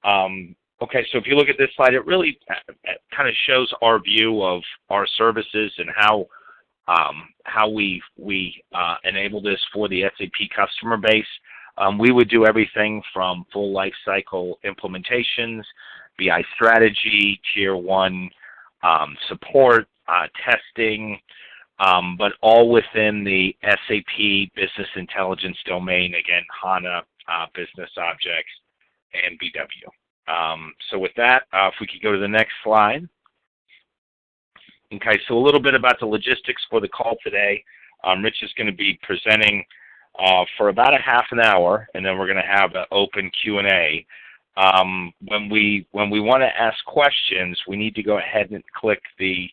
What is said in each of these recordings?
Okay, so if you look at this slide, it really kind of shows our view of our services and how we enable this for the SAP customer base. We would do everything from full life cycle implementations, BI strategy, tier 1 support, testing, but all within the SAP Business Intelligence domain, again, HANA, BusinessObjects, and BW. So with that, if we could go to the next slide. Okay, so a little bit about the logistics for the call today. Rich is going to be presenting for about a half an hour, and then we're going to have an open Q&A. When we want to ask questions, we need to go ahead and click the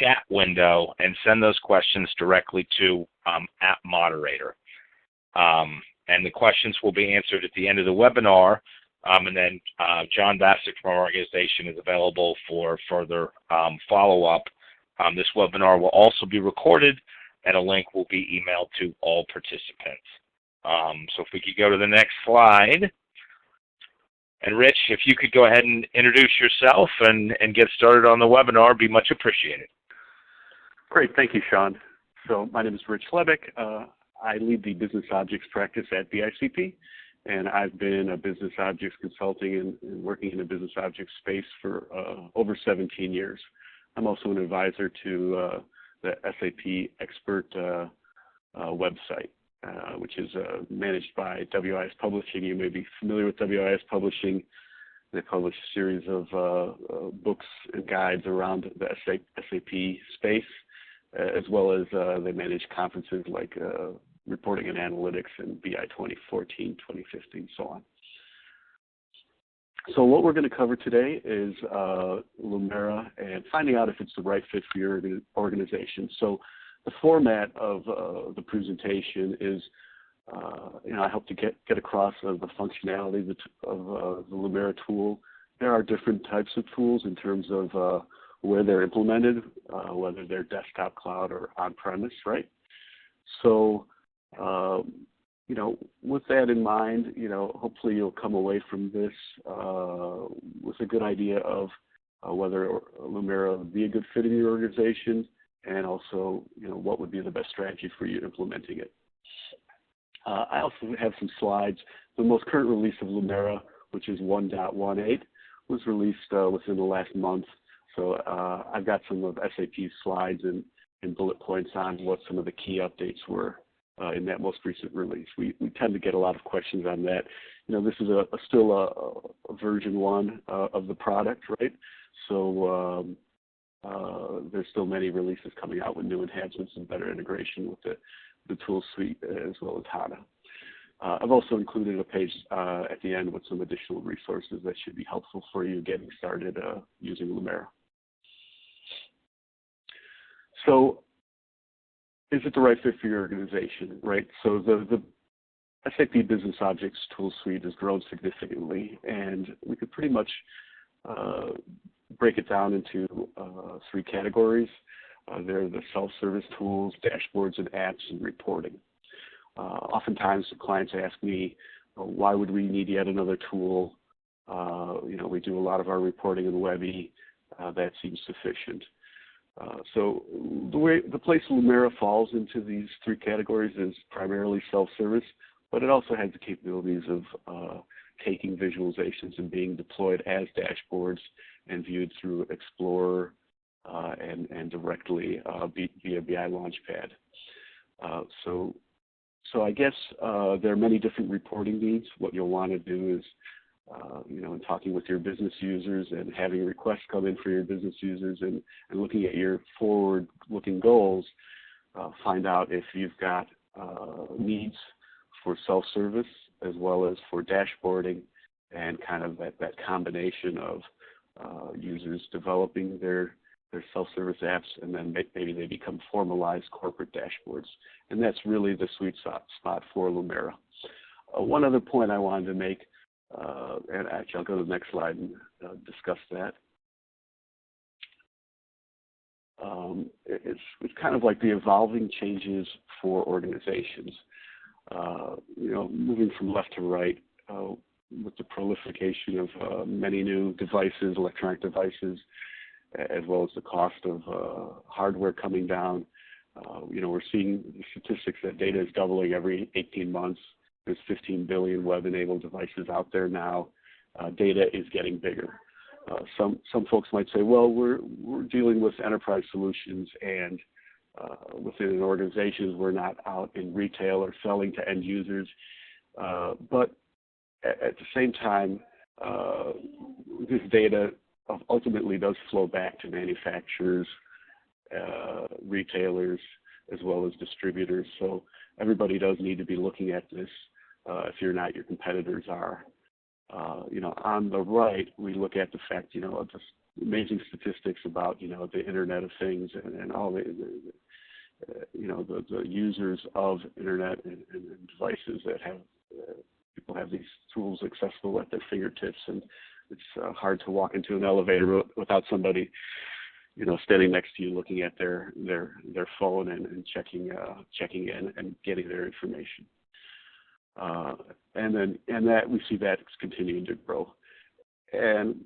chat window and send those questions directly to App Moderator. And the questions will be answered at the end of the webinar. And then John Bassick from our organization is available for further follow-up. This webinar will also be recorded, and a link will be emailed to all participants. So if we could go to the next slide. And Rich, if you could go ahead and introduce yourself and get started on the webinar, it'd be much appreciated. Great, thank you, Sean. So my name is Rich Chlebek. I lead the Business Objects practice at BICP, and I've been a business objects consulting and working in the business objects space for over 17 years. I'm also an advisor to the SAP Expert website, which is managed by WIS Publishing. You may be familiar with WIS Publishing. They publish a series of books and guides around the SAP space, as well as they manage conferences like Reporting and Analytics and BI 2014, 2015, so on. So what we're going to cover today is Lumira and finding out if it's the right fit for your organization. So the format of the presentation is, I hope to get across the functionality of the Lumira tool. There are different types of tools in terms of where they're implemented, whether they're desktop, cloud, or on-premise, right? So, with that in mind, hopefully you'll come away from this with a good idea of whether Lumira would be a good fit in your organization, and also, what would be the best strategy for you implementing it. I also have some slides. The most current release of Lumira, which is 1.18, was released within the last month. So I've got some of SAP's slides and bullet points on what some of the key updates were in that most recent release. We tend to get a lot of questions on that. This is still a version 1 of the product, right? So there's still many releases coming out with new enhancements and better integration with the tool suite as well as HANA. I've also included a page at the end with some additional resources that should be helpful for you getting started using Lumira. So is it the right fit for your organization, right? So the SAP BusinessObjects tool suite has grown significantly, and we could pretty much break it down into 3 categories. They're the self-service tools, dashboards, and apps, and reporting. Oftentimes, the clients ask me, why would we need yet another tool? We do a lot of our reporting in Webby. That seems sufficient. So the place Lumira falls into these 3 categories is primarily self-service, but it also has the capabilities of taking visualizations and being deployed as dashboards and viewed through Explorer and directly via BI Launchpad. So I guess there are many different reporting needs. What you'll want to do is, in talking with your business users and having requests come in for your business users and looking at your forward-looking goals, find out if you've got needs for self-service as well as for dashboarding, and kind of that combination of users developing their self-service apps, and then maybe they become formalized corporate dashboards. And that's really the sweet spot for Lumira. One other point I wanted to make, and actually I'll go to the next slide and discuss that. It's kind of like the evolving changes for organizations. Moving from left to right, with the proliferation of many new devices, electronic devices, as well as the cost of hardware coming down, we're seeing statistics that data is doubling every 18 months. There's 15 billion web-enabled devices out there now. Data is getting bigger. Some folks might say, well, we're dealing with enterprise solutions, and within an organization, we're not out in retail or selling to end users. But at the same time, this data ultimately does flow back to manufacturers, retailers, as well as distributors. So everybody does need to be looking at this. If you're not, your competitors are. On the right, we look at the fact, just amazing statistics about, the Internet of Things and all the users of Internet and devices that have, people have these tools accessible at their fingertips, and it's hard to walk into an elevator without somebody, standing next to you looking at their phone and checking in and getting their information. And that we see that it's continuing to grow. And,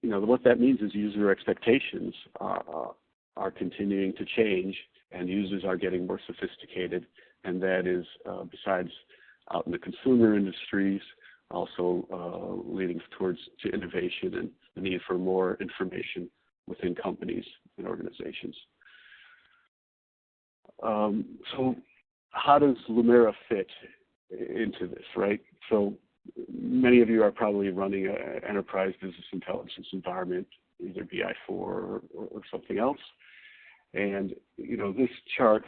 what that means is user expectations are continuing to change, and users are getting more sophisticated. And that is, besides out in the consumer industries, also leading towards to innovation and the need for more information within companies and organizations. So how does Lumira fit into this, right? So many of you are probably running an enterprise business intelligence environment, either BI4 or something else. And, this chart,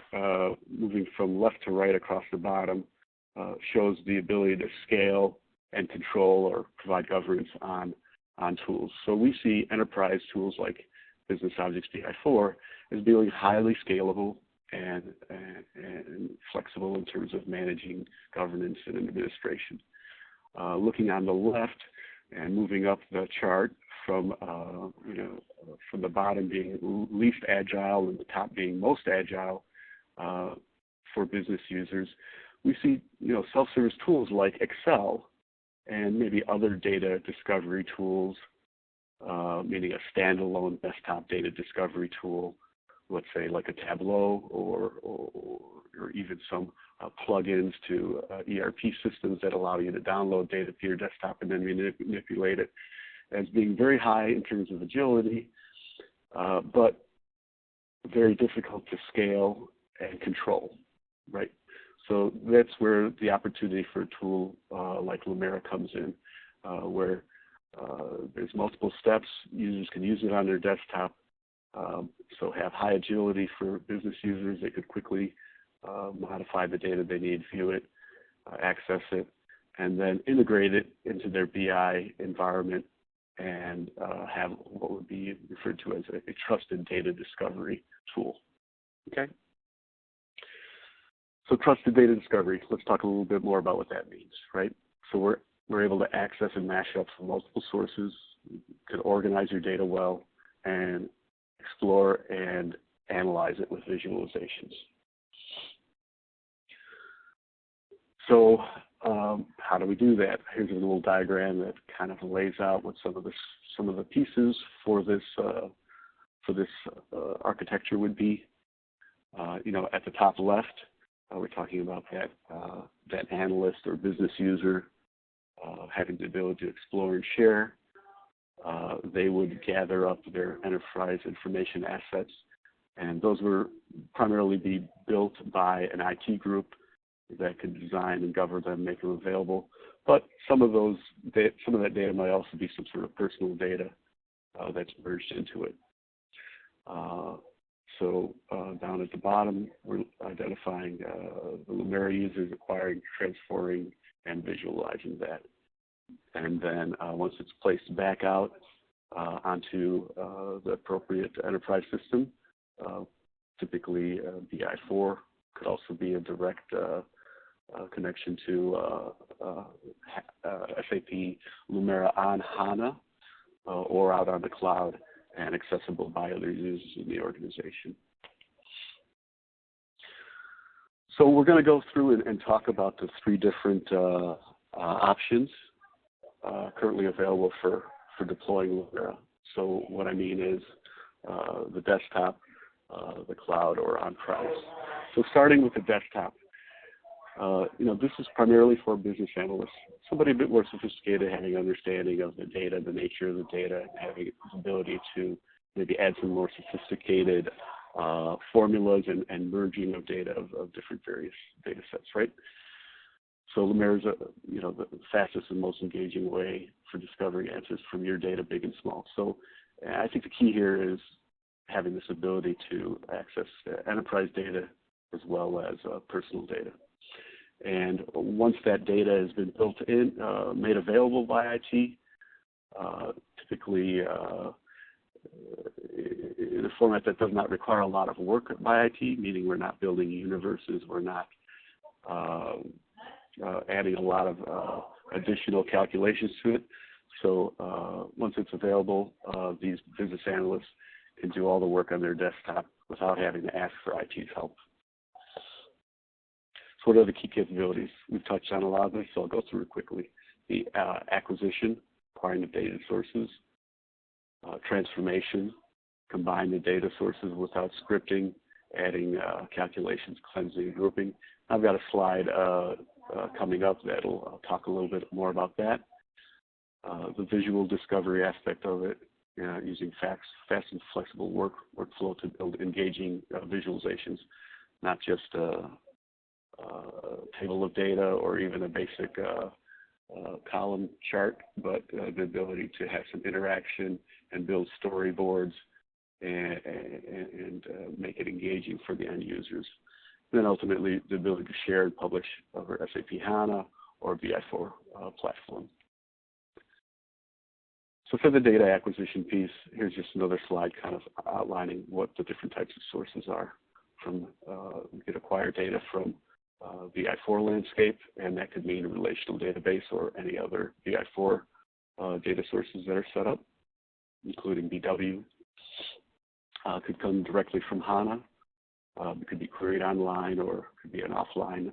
moving from left to right across the bottom, shows the ability to scale and control or provide governance on tools. So we see enterprise tools like BusinessObjects BI4 as being highly scalable and flexible in terms of managing governance and administration. Looking on the left and moving up the chart from from the bottom being least agile and the top being most agile for business users, we see self-service tools like Excel and maybe other data discovery tools, meaning a standalone desktop data discovery tool, let's say like a Tableau or even some plugins to ERP systems that allow you to download data to your desktop and then manipulate it, as being very high in terms of agility, but very difficult to scale and control, right? So that's where the opportunity for a tool like Lumira comes in, where there's multiple steps. Users can use it on their desktop, so have high agility for business users. They could quickly modify the data they need, view it, access it, and then integrate it into their BI environment and have what would be referred to as a trusted data discovery tool. Okay? So trusted data discovery, let's talk a little bit more about what that means, right? So we're able to access and mash up from multiple sources, can organize your data well, and explore and analyze it with visualizations. So how do we do that? Here's a little diagram that kind of lays out what some of the pieces for this architecture would be. At the top left, we're talking about that analyst or business user having the ability to explore and share. They would gather up their enterprise information assets, and those would primarily be built by an IT group that could design and govern them, make them available. But some of that data might also be some sort of personal data that's merged into it. So down at the bottom, we're identifying the Lumira users, acquiring, transferring, and visualizing that. And then once it's placed back out onto the appropriate enterprise system, typically BI4, could also be a direct connection to SAP Lumira on Hana or out on the cloud and accessible by other users in the organization. So we're going to go through and talk about the three different options currently available for deploying Lumira. So what I mean is the desktop, the cloud, or on-premise. So starting with the desktop, this is primarily for business analysts, somebody a bit more sophisticated, having an understanding of the data, the nature of the data, and having the ability to maybe add some more sophisticated formulas and merging of data of different various data sets, right? So Lumira is the fastest and most engaging way for discovering answers from your data, big and small. So I think the key here is having this ability to access enterprise data as well as personal data. And once that data has been built in, made available by IT, typically in a format that does not require a lot of work by IT, meaning we're not building universes, we're not adding a lot of additional calculations to it. So once it's available, these business analysts can do all the work on their desktop without having to ask for IT's help. So what are the key capabilities? We've touched on a lot of this, so I'll go through it quickly. The acquisition, acquiring the data sources, transformation, combine the data sources without scripting, adding calculations, cleansing, grouping. I've got a slide coming up that'll talk a little bit more about that. The visual discovery aspect of it, using fast and flexible workflow to build engaging visualizations, not just a table of data or even a basic column chart, but the ability to have some interaction and build storyboards and make it engaging for the end users. Then ultimately the ability to share and publish over SAP HANA or BI4 platform. So for the data acquisition piece, here's just another slide kind of outlining what the different types of sources are. We could acquire data from BI4 landscape, and that could mean a relational database or any other BI4 data sources that are set up, including BW. Could come directly from HANA. It could be queried online, or could be an offline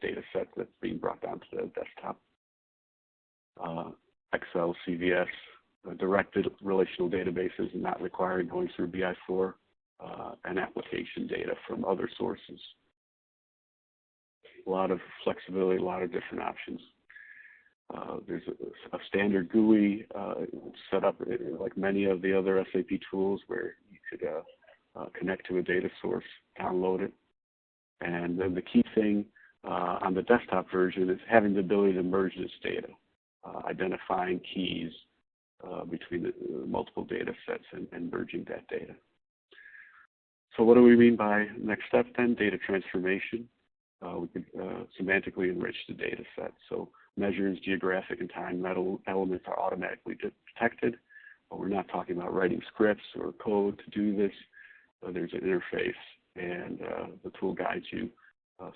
data set that's being brought down to the desktop. Excel, CVS, directed relational databases, not requiring going through BI4, and application data from other sources. A lot of flexibility, a lot of different options. There's a standard GUI set up like many of the other SAP tools where you could connect to a data source, download it. And then the key thing on the desktop version is having the ability to merge this data, identifying keys between the multiple data sets and merging that data. So what do we mean by next step then? Data transformation. We could semantically enrich the data set. So measures, geographic, and time elements are automatically detected. But we're not talking about writing scripts or code to do this. There's an interface, and the tool guides you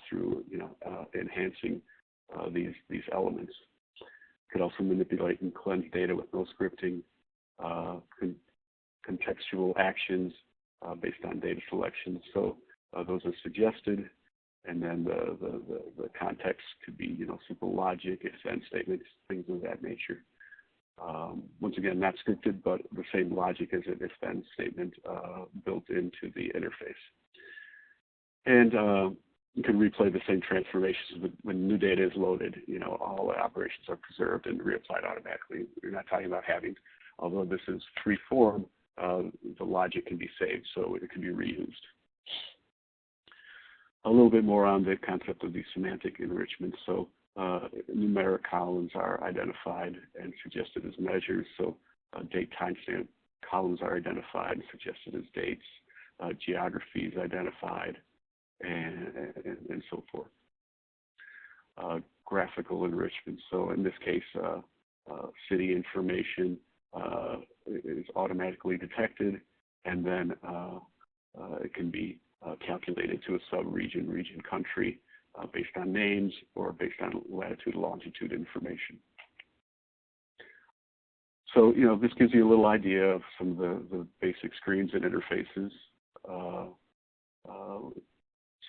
through, enhancing these elements. Could also manipulate and cleanse data with no scripting, contextual actions based on data selection. So those are suggested. And then the context could be, simple logic, if-then statements, things of that nature. Once again, not scripted, but the same logic as an if-then statement built into the interface. And you can replay the same transformations when new data is loaded. All the operations are preserved and reapplied automatically. You're not talking about having, although this is free form, the logic can be saved, so it can be reused. A little bit more on the concept of the semantic enrichment. So numeric columns are identified and suggested as measures. So date timestamp columns are identified and suggested as dates. Geography is identified, and so forth. Graphical enrichment. So in this case, city information is automatically detected, and then it can be calculated to a sub-region, region, country based on names or based on latitude, longitude information. So, this gives you a little idea of some of the basic screens and interfaces.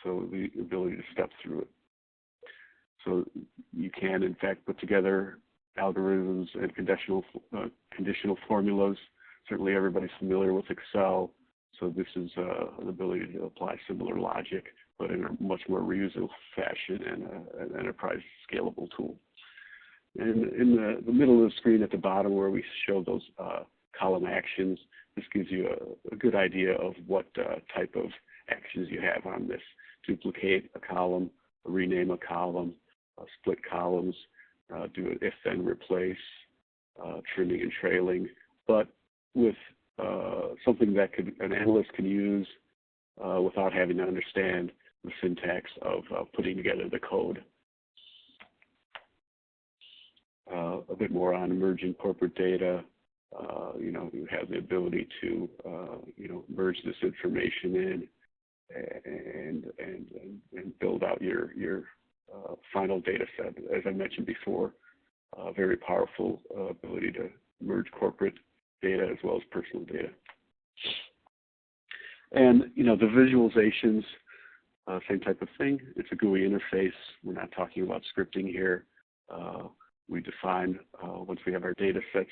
So the ability to step through it. So you can, in fact, put together algorithms and conditional formulas. Certainly everybody's familiar with Excel, so this is an ability to apply similar logic, but in a much more reusable fashion and an enterprise scalable tool. And in the middle of the screen at the bottom where we show those column actions, this gives you a good idea of what type of actions you have on this. Duplicate a column, rename a column, split columns, do an if-then replace, trimming and trailing, but with something that an analyst can use without having to understand the syntax of putting together the code. A bit more on emerging corporate data. You have the ability to merge this information in and build out your final data set. As I mentioned before, very powerful ability to merge corporate data as well as personal data. And the visualizations, same type of thing. It's a GUI interface. We're not talking about scripting here. We define, once we have our data sets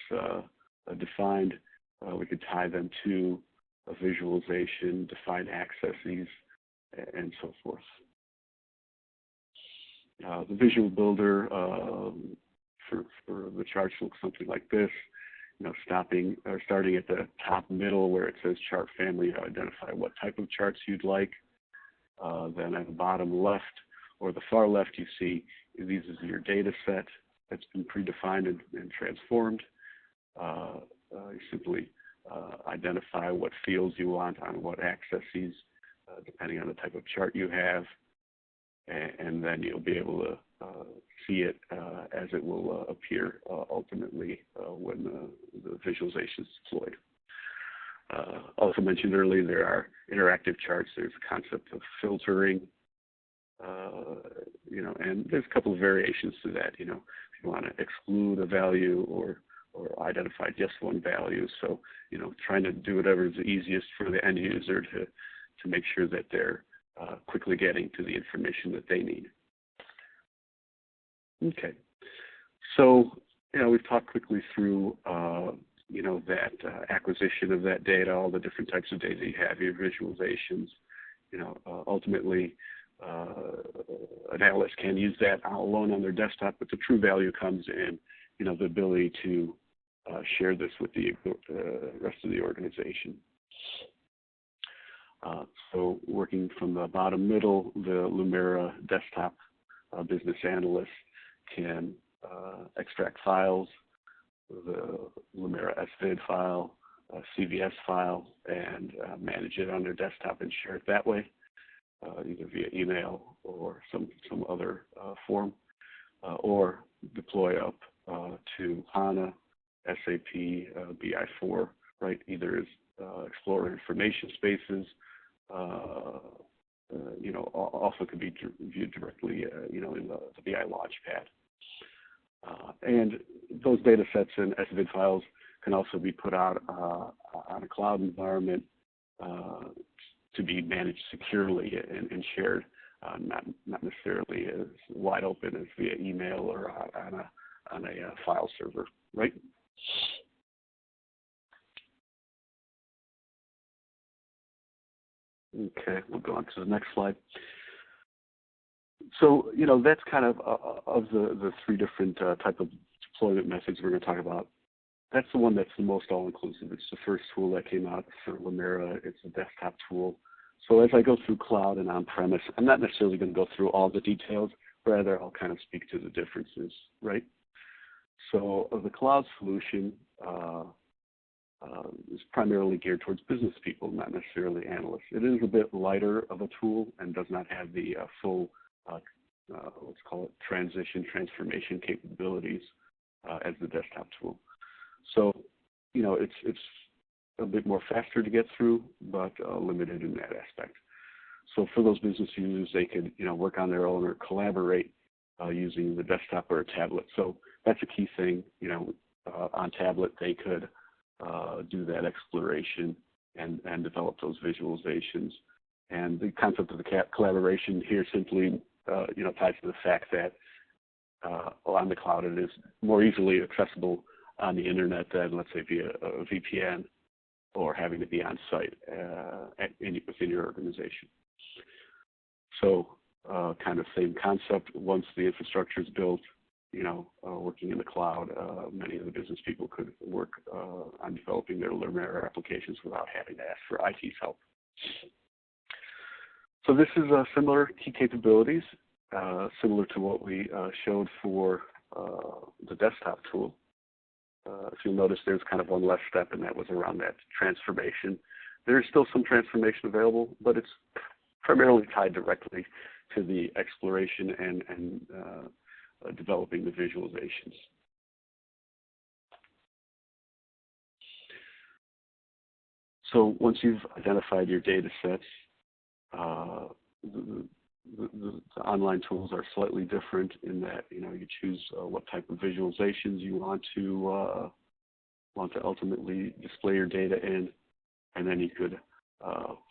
defined, we could tie them to a visualization, define accesses, and so forth. The visual builder for the charts looks something like this. Starting at the top middle where it says chart family to identify what type of charts you'd like. Then at the bottom left or the far left, you see this is your data set that's been predefined and transformed. You simply identify what fields you want on what accesses, depending on the type of chart you have, and then you'll be able to see it as it will appear ultimately when the visualization is deployed. Also mentioned earlier, there are interactive charts. There's a concept of filtering, and there's a couple of variations to that. If you want to exclude a value or identify just one value. So, trying to do whatever is the easiest for the end user to make sure that they're quickly getting to the information that they need. Okay, so we've talked quickly through that acquisition of that data, all the different types of data you have, your visualizations. Ultimately, an analyst can use that alone on their desktop, but the true value comes in, the ability to share this with the rest of the organization. So working from the bottom middle, the Lumira desktop business analyst can extract files, the Lumira SVID file, CVS file, and manage it on their desktop and share it that way, either via email or some other form, or deploy up to Hana, SAP BI4, right? Either as Explorer information spaces, also could be viewed directly, in the BI Launchpad. And those data sets and SVID files can also be put out on a cloud environment to be managed securely and shared, not necessarily as wide open as via email or on a file server, right? Okay, we'll go on to the next slide. So, that's kind of the three different type of deployment methods we're going to talk about. That's the one that's the most all-inclusive. It's the first tool that came out for Lumira. It's a desktop tool. So as I go through cloud and on-premise, I'm not necessarily going to go through all the details. Rather, I'll kind of speak to the differences, right? So the cloud solution is primarily geared towards business people, not necessarily analysts. It is a bit lighter of a tool and does not have the full, let's call it transformation capabilities as the desktop tool. So, it's a bit more faster to get through, but limited in that aspect. So for those business users, they could, work on their own or collaborate using the desktop or a tablet. So that's a key thing. On tablet, they could do that exploration and develop those visualizations. And the concept of the collaboration here simply, ties to the fact that on the cloud. It is more easily accessible on the internet than, let's say, via a VPN or having to be on site within your organization. So kind of same concept. Once the infrastructure is built, working in the cloud, many of the business people could work on developing their Lumira applications without having to ask for IT's help. So this is similar key capabilities, similar to what we showed for the desktop tool. If you'll notice, there's kind of one less step, and that was around that transformation. There's still some transformation available, but it's primarily tied directly to the exploration and developing the visualizations. So once you've identified your data sets, the online tools are slightly different in that you choose what type of visualizations you want to ultimately display your data in, and then you could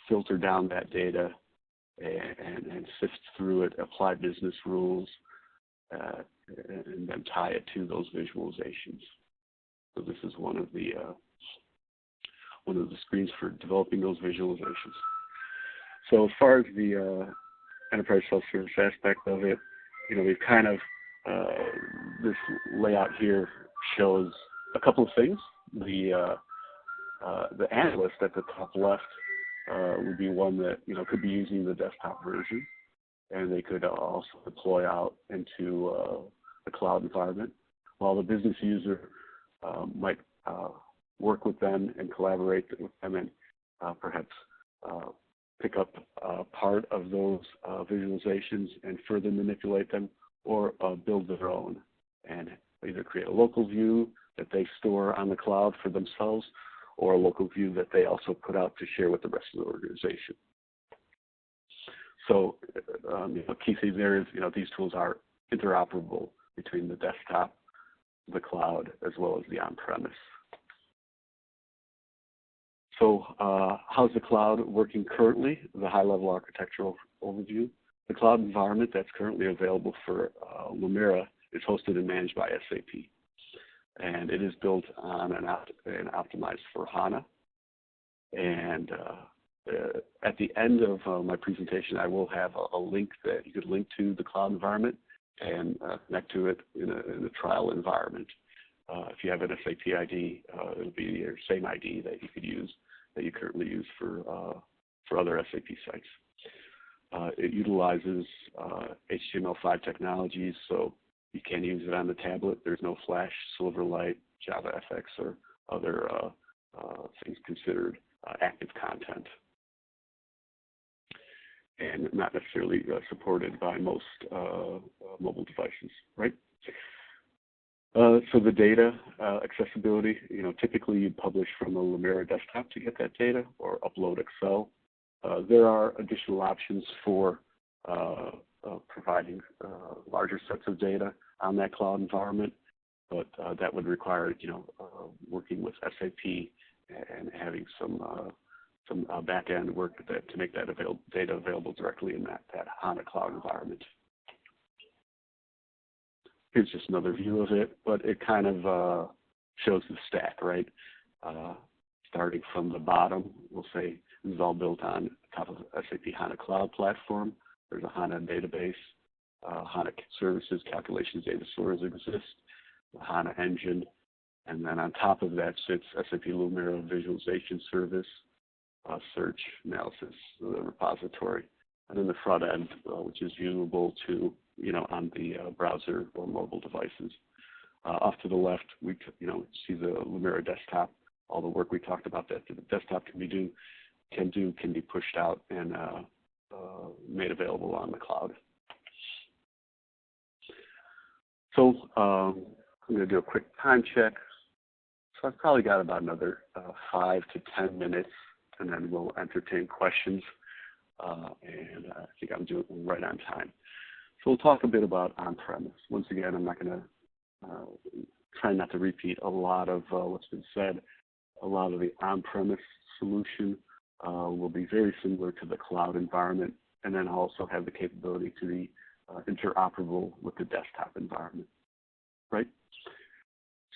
filter down that data and sift through it, apply business rules, and then tie it to those visualizations. So this is one of the screens for developing those visualizations. So as far as the enterprise self-service aspect of it, we've kind of this layout here shows a couple of things. The analyst at the top left would be one that could be using the desktop version, and they could also deploy out into the cloud environment, while the business user might work with them and collaborate with them and perhaps pick up part of those visualizations and further manipulate them, or build their own and either create a local view that they store on the cloud for themselves, or a local view that they also put out to share with the rest of the organization. So the key thing there is, these tools are interoperable between the desktop, the cloud, as well as the on-premise. So how's the cloud working currently? The high-level architectural overview. The cloud environment that's currently available for Lumira is hosted and managed by SAP. And it is built on and optimized for Hana. And at the end of my presentation, I will have a link that you could link to the cloud environment and connect to it in a trial environment. If you have an SAP ID, it'll be your same ID that you could use, that you currently use for other SAP sites. It utilizes HTML5 technologies, so you can use it on the tablet. There's no Flash, Silverlight, JavaFX, or other things considered active content, and not necessarily supported by most mobile devices, right? So the data accessibility, typically you publish from a Lumira desktop to get that data, or upload Excel. There are additional options for providing larger sets of data on that cloud environment, but that would require, working with SAP and having some back-end work to make that data available directly in that HANA cloud environment. Here's just another view of it, but it kind of shows the stack, right? Starting from the bottom, we'll say this is all built on top of SAP HANA Cloud Platform. There's a HANA database, HANA Services Calculations Data Stores exist, the HANA Engine, and then on top of that sits SAP Lumira Visualization Service, Search, Analysis, the repository, and then the front end, which is viewable to on the browser or mobile devices. Off to the left, we see the Lumira desktop. All the work we talked about that the desktop can be pushed out and made available on the cloud. So I'm going to do a quick time check. So I've probably got about another 5 to 10 minutes, and then we'll entertain questions. And I think I'm doing right on time. So we'll talk a bit about on-premise. Once again, I'm not going to try not to repeat a lot of what's been said. A lot of the on-premise solution will be very similar to the cloud environment, and then also have the capability to be interoperable with the desktop environment, right?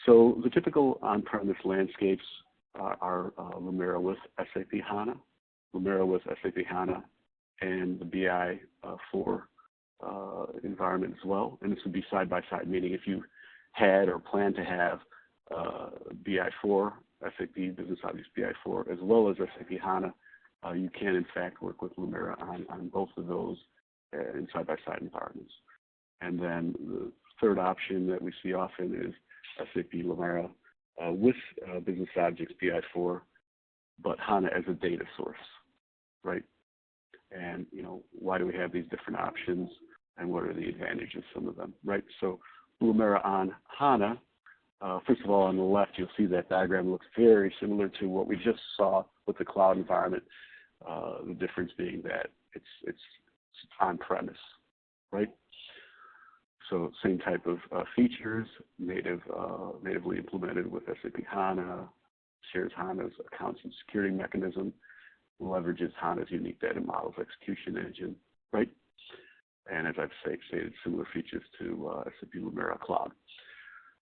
So the typical on-premise landscapes are Lumira with SAP HANA, Lumira with SAP HANA, and the BI4 environment as well. And this would be side by side, meaning if you had or plan to have BI4, SAP BusinessObjects BI4, as well as SAP HANA, you can in fact work with Lumira on both of those in side by side environments. And then the third option that we see often is SAP Lumira with BusinessObjects BI4, but HANA as a data source, right? And why do we have these different options, and what are the advantages of some of them, right? So Lumira on HANA, first of all, on the left, you'll see that diagram looks very similar to what we just saw with the cloud environment. The difference being that it's on-premise, right? So same type of features, natively implemented with SAP HANA, shares HANA's accounts and security mechanism, leverages HANA's unique data models execution engine, right? And as I've stated, similar features to SAP Lumira Cloud.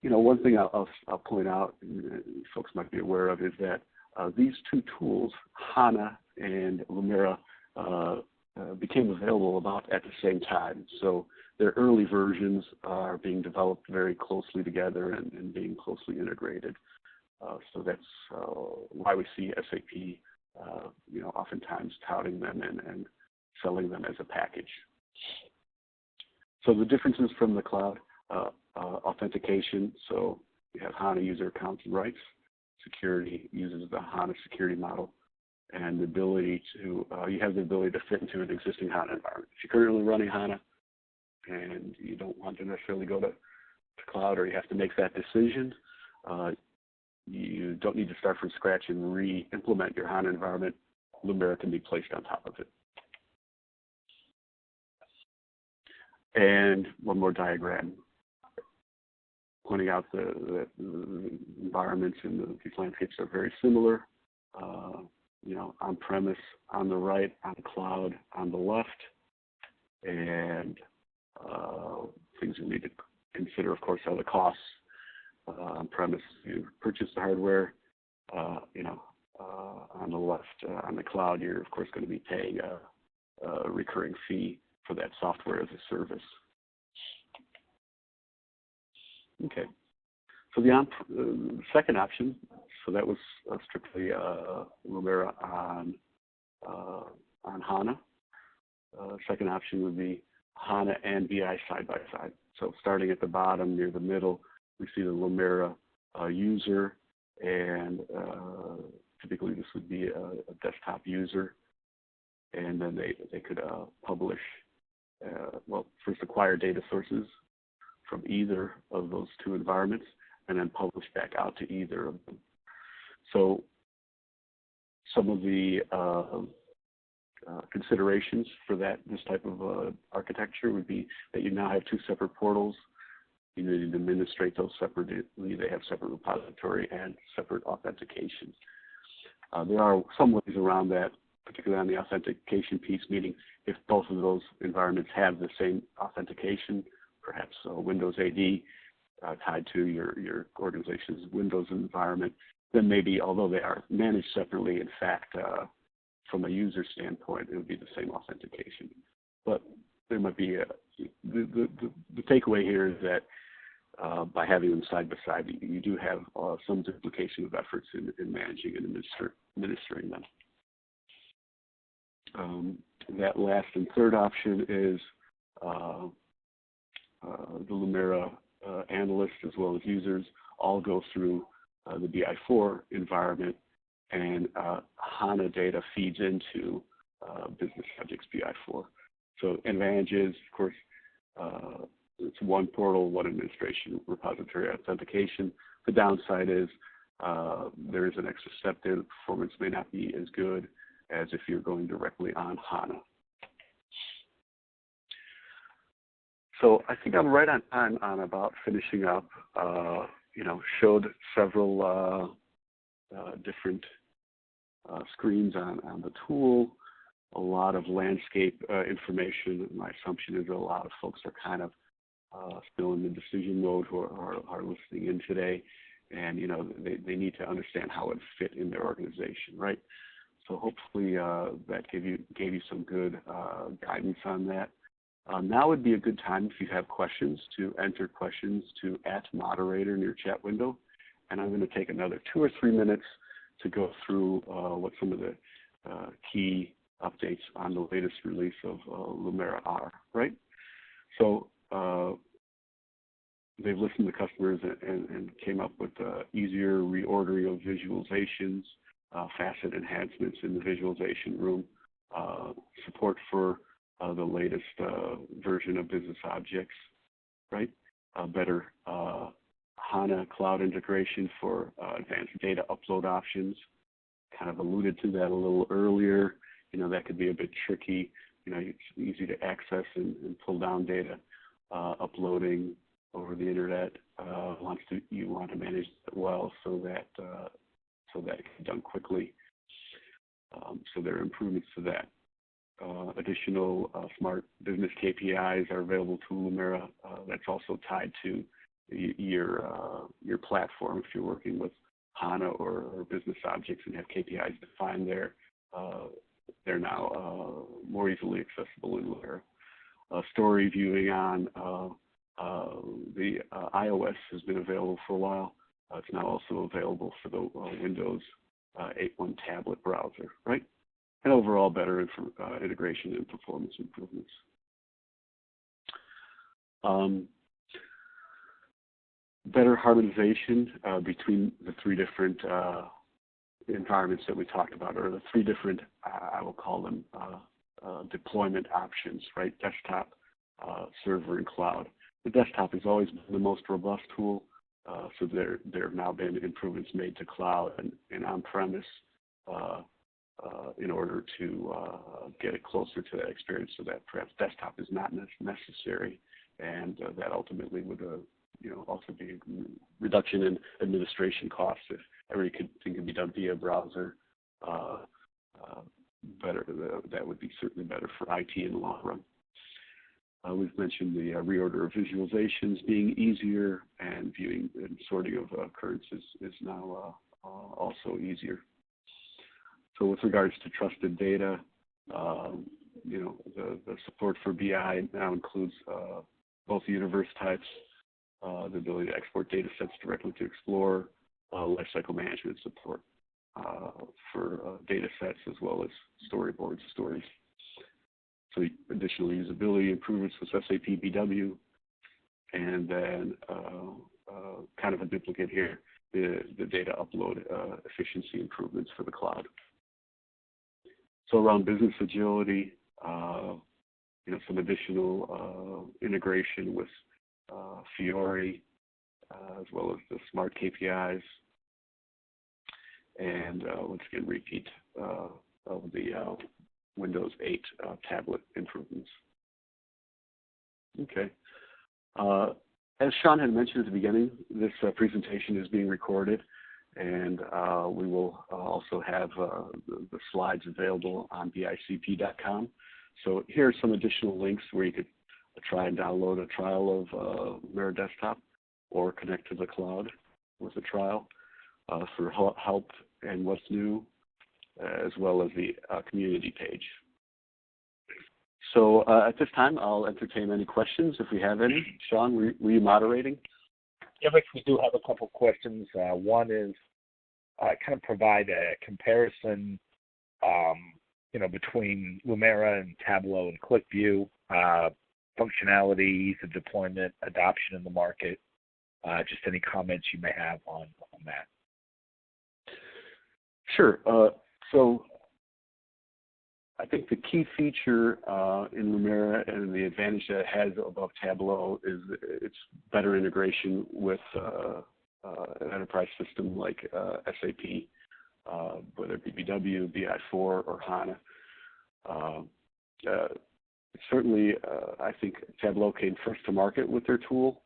One thing I'll point out, and folks might be aware of, is that these two tools, HANA and Lumira, became available about at the same time. So their early versions are being developed very closely together and being closely integrated. So that's why we see SAP, oftentimes touting them and selling them as a package. So the differences from the cloud, authentication. So you have HANA user accounts and rights. Security uses the HANA security model, and the ability to you have the ability to fit into an existing HANA environment. If you're currently running HANA and you don't want to necessarily go to cloud, or you have to make that decision, you don't need to start from scratch and re-implement your HANA environment. Lumira can be placed on top of it. And one more diagram pointing out the environments and these landscapes are very similar. On-premise on the right, on the cloud on the left, and things you need to consider, of course, are the costs. On-premise, you purchase the hardware. On the left, on the cloud, you're of course going to be paying a recurring fee for that software as a service. Okay, so the second option, so that was strictly Lumira on HANA. Second option would be HANA and BI side by side. So starting at the bottom near the middle, we see the Lumira user, and typically this would be a desktop user, and then they could publish, first acquire data sources from either of those two environments, and then publish back out to either of them. So some of the considerations for this type of architecture would be that you now have two separate portals. You need to administrate those separately. They have separate repository and separate authentication. There are some ways around that, particularly on the authentication piece, meaning if both of those environments have the same authentication, perhaps Windows AD tied to your organization's Windows environment, then maybe, although they are managed separately, in fact, from a user standpoint, it would be the same authentication. But there might be the takeaway here is that by having them side by side, you do have some duplication of efforts in managing and administering them. That last and third option is the Lumira analysts as well as users all go through the BI4 environment, and HANA data feeds into BusinessObjects BI4. So advantages, of course, it's one portal, one administration, repository authentication. The downside is there is an extra step there. The performance may not be as good as if you're going directly on HANA. So I think I'm right on about finishing up. Showed several different screens on the tool. a lot of landscape information. My assumption is that a lot of folks are kind of still in the decision mode who are listening in today, and they need to understand how it fit in their organization, right? So hopefully that gave you some good guidance on that. Now would be a good time if you have questions to enter questions to @moderator in your chat window, and I'm going to take another 2 or 3 minutes to go through what some of the key updates on the latest release of Lumira are, right? So they've listened to customers and came up with easier reordering of visualizations, facet enhancements in the visualization room, support for the latest version of BusinessObjects, right? Better HANA cloud integration for advanced data upload options. Kind of alluded to that a little earlier. That could be a bit tricky. It's easy to access and pull down data. Uploading over the internet, you want to manage it well so that it can be done quickly. So there are improvements to that. Additional smart business KPIs are available to Lumira. That's also tied to your platform. If you're working with HANA or BusinessObjects and have KPIs defined there, they're now more easily accessible in Lumira. Story viewing on the iOS has been available for a while. It's now also available for the Windows 8.1 tablet browser, right? And overall better integration and performance improvements. Better harmonization between the 3 different environments that we talked about, or the 3 different, I will call them, deployment options, right? Desktop, server, and cloud. The desktop has always been the most robust tool, so there have now been improvements made to cloud and on-premise in order to get it closer to that experience, so that perhaps desktop is not necessary, and that ultimately would also be a reduction in administration costs if everything can be done via browser. That would be certainly better for IT in the long run. We've mentioned the reorder of visualizations being easier, and viewing and sorting of occurrences is now also easier. So with regards to trusted data, the support for BI now includes both universe types, the ability to export data sets directly to Explorer, lifecycle management support for data sets, as well as storyboards, stories. So additional usability improvements with SAP BW, and then kind of a duplicate here, the data upload efficiency improvements for the cloud. So around business agility, some additional integration with Fiori, as well as the smart KPIs, and once again repeat of the Windows 8 tablet improvements. Okay. As Sean had mentioned at the beginning, this presentation is being recorded, and we will also have the slides available on BICP.com. So here are some additional links where you could try and download a trial of Lumira Desktop or connect to the cloud with a trial for help and what's new, as well as the community page. So at this time, I'll entertain any questions if we have any. Sean, were you moderating? Yeah, Rick, we do have a couple questions. One is kind of provide a comparison, between Lumira and Tableau and QlikView, functionality, ease of deployment, adoption in the market. Just any comments you may have on that. Sure. So I think the key feature in Lumira and the advantage that it has above Tableau is its better integration with an enterprise system like SAP, whether it be BW, BI4, or HANA. Certainly, I think Tableau came first to market with their tool,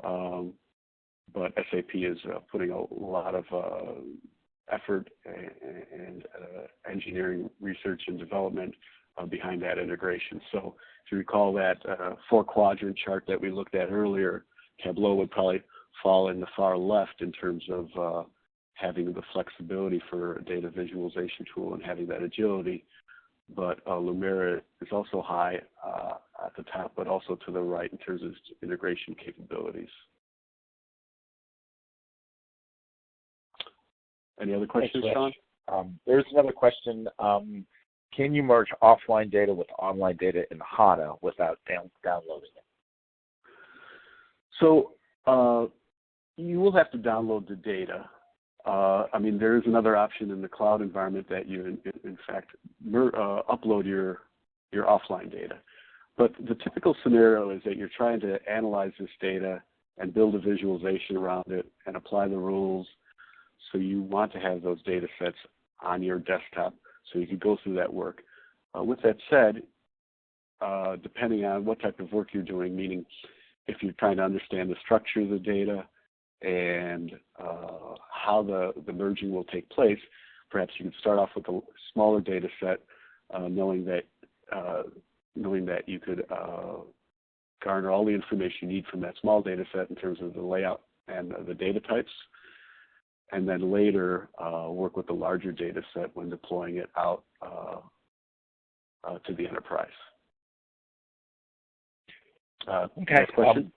but SAP is putting a lot of effort and engineering research and development behind that integration. So if you recall that 4-quadrant chart that we looked at earlier, Tableau would probably fall in the far left in terms of having the flexibility for a data visualization tool and having that agility. But Lumira is also high at the top, but also to the right in terms of integration capabilities. Any other questions, Sean? There's another question. Can you merge offline data with online data in HANA without downloading it? So you will have to download the data. I mean, there is another option in the cloud environment that you, in fact, upload your offline data. But the typical scenario is that you're trying to analyze this data and build a visualization around it and apply the rules. So you want to have those data sets on your desktop so you can go through that work. With that said, depending on what type of work you're doing, meaning if you're trying to understand the structure of the data and how the merging will take place, perhaps you could start off with a smaller data set, knowing that you could garner all the information you need from that small data set in terms of the layout and the data types, and then later work with the larger data set when deploying it out to the enterprise. Okay. Question?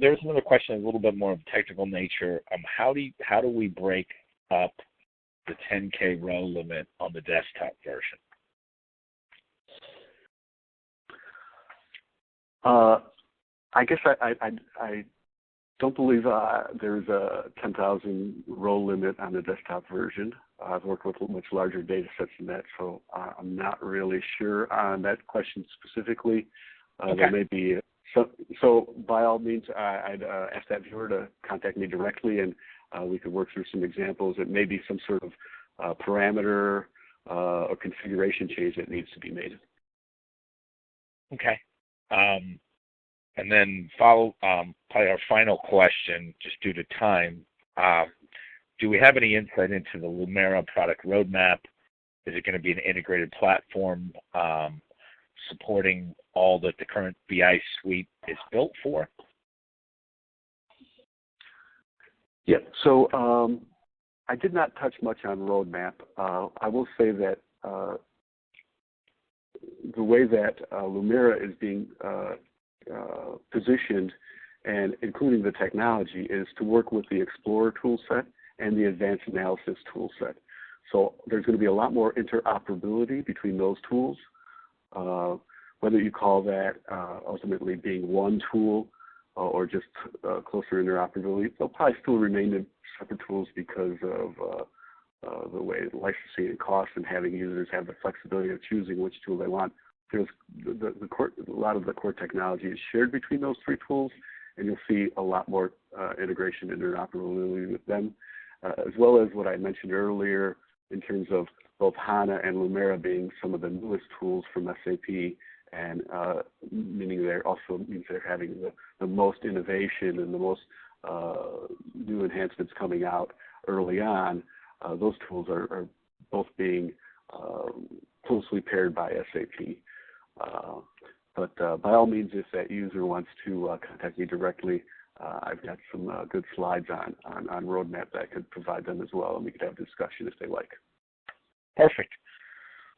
There's another question, a little bit more of technical nature. How do we break up the 10K row limit on the desktop version? I guess I don't believe there's a 10,000 row limit on the desktop version. I've worked with much larger data sets than that, so I'm not really sure on that question specifically. Okay. There may be so by all means, I'd ask that viewer to contact me directly, and we could work through some examples. It may be some sort of parameter or configuration change that needs to be made. Okay. And then probably our final question, just due to time, do we have any insight into the Lumira product roadmap? Is it going to be an integrated platform supporting all that the current BI suite is built for? Yeah, so I did not touch much on roadmap. I will say that the way that Lumira is being positioned, and including the technology, is to work with the Explorer toolset and the Advanced Analysis toolset. So there's going to be a lot more interoperability between those tools. Whether you call that ultimately being one tool or just closer interoperability, they'll probably still remain in separate tools because of the way licensing and cost and having users have the flexibility of choosing which tool they want. There's a lot of the core technology is shared between those three tools, and you'll see a lot more integration and interoperability with them, as well as what I mentioned earlier in terms of both HANA and Lumira being some of the newest tools from SAP, and meaning they also means they're having the most innovation and the most new enhancements coming out early on. Those tools are both being closely paired by SAP. But by all means, if that user wants to contact me directly, I've got some good slides on roadmap that I could provide them as well, and we could have a discussion if they like. Perfect.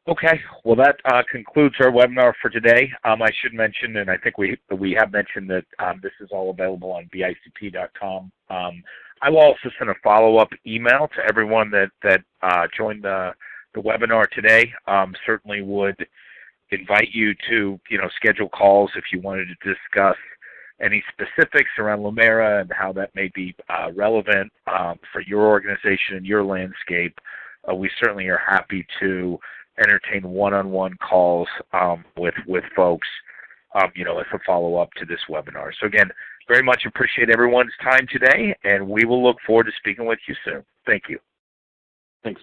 Okay. Well, that concludes our webinar for today. I should mention, and I think we have mentioned that this is all available on BICP.com. I will also send a follow-up email to everyone that joined the webinar today. Certainly would invite you to schedule calls if you wanted to discuss any specifics around Lumira and how that may be relevant for your organization and your landscape. We certainly are happy to entertain one-on-one calls with folks, as a follow-up to this webinar. So again, very much appreciate everyone's time today, and we will look forward to speaking with you soon. Thank you. Thanks.